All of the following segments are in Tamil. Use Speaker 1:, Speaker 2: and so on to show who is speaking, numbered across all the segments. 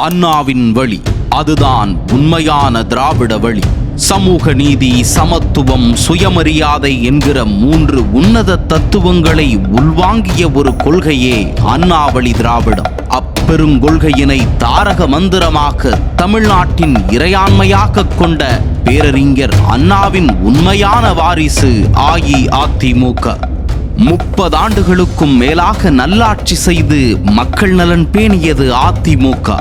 Speaker 1: அண்ணாவின் வழி அதுதான் உண்மையான திராவிட வழி. சமூக நீதி, சமத்துவம், சுயமரியாதை என்கிற 3 உன்னத தத்துவங்களை உள்வாங்கிய ஒரு கொள்கையே அண்ணாவழி திராவிடம். அப்பெருங்கொள்கையினை தாரக மந்திரமாக தமிழ்நாட்டின் இறையாண்மையாக கொண்ட பேரறிஞர் அண்ணாவின் உண்மையான வாரிசு அஇஅதிமுக. 30 ஆண்டுகளுக்கும் மேலாக நல்லாட்சி செய்து மக்கள் நலன் பேணியது அதிமுக.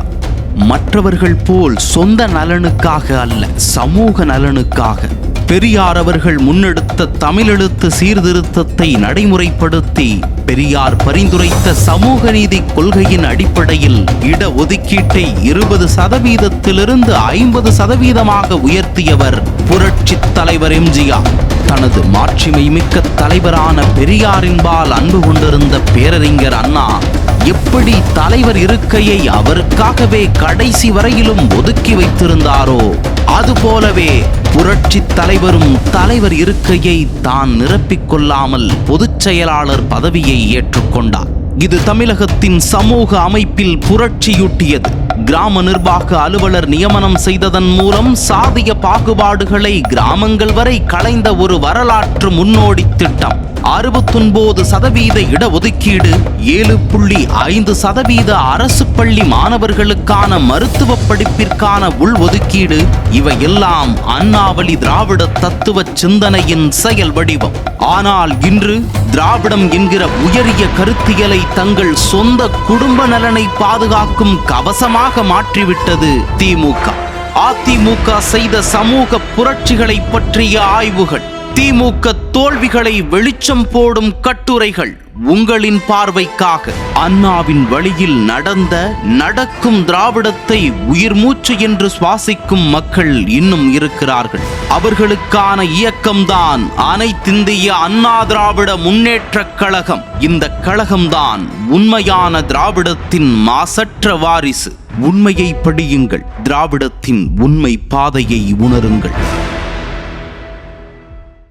Speaker 1: மற்றவர்கள் போல் சொந்த நலனுக்காக அல்ல, சமூக நலனுக்காக. பெரியார் அவர்கள் முன்னெடுத்த தமிழெழுத்து சீர்திருத்தத்தை நடைமுறைப்படுத்தி பெரியார் பரிந்துரைத்த சமூக நீதி கொள்கையின் அடிப்படையில் இடஒதுக்கீட்டை 20%-இலிருந்து 50%-ஆக உயர்த்தியவர் புரட்சி தலைவர் எம்ஜிஆர். தனது மாட்சிமை மிக்க தலைவரான பெரியாரின்பால் அன்பு கொண்டிருந்த பேரறிஞர் அண்ணா எப்படி தலைவர் இருக்கையை அவருக்காகவே கடைசி வரையிலும் ஒதுக்கி வைத்திருந்தாரோ, அதுபோலவே புரட்சி தலைவரும் தலைவர் இருக்கையை தான் நிரப்பிக் கொள்ளாமல் பொதுச் செயலாளர் பதவியை ஏற்றுக்கொண்டார். இது தமிழகத்தின் சமூக அமைப்பில் புரட்சியூட்டியது. கிராம நிர்வாக அலுவலர் நியமனம் செய்ததன் மூலம் சாதிய பாகுபாடுகளை கிராமங்கள் வரை களைந்த ஒரு வரலாற்று முன்னோடி திட்டம். 69% இடஒதுக்கீடு, 7.5% அரசு பள்ளி மாணவர்களுக்கான மருத்துவ படிப்பிற்கான உள்ஒதுக்கீடு, இவையெல்லாம் அண்ணாவழி திராவிட தத்துவ சிந்தனையின் செயல் வடிவம். ஆனால் இன்று திராவிடம் என்கிற உயரிய கருத்தியலை தங்கள் சொந்த குடும்ப நலனை பாதுகாக்கும் கவசமாக மாற்றிவிட்டது திமுக. அதிமுக செய்த சமூக புரட்சிகளை பற்றிய ஆய்வுகள், திமுக தோல்விகளை வெளிச்சம் போடும் கட்டுரைகள் உங்களின் பார்வைக்காக. அண்ணாவின் வழியில் நடக்கும் திராவிடத்தை உயிர் மூச்சு என்று சுவாசிக்கும் மக்கள் இன்னும் இருக்கிறார்கள். அவர்களுக்கான இயக்கம்தான் அனைத்திந்திய அண்ணா திராவிட முன்னேற்ற கழகம். இந்த கழகம்தான் உண்மையான திராவிடத்தின் மாசற்ற வாரிசு. உண்மையை படியுங்கள், திராவிடத்தின் உண்மை பாதையை உணருங்கள்.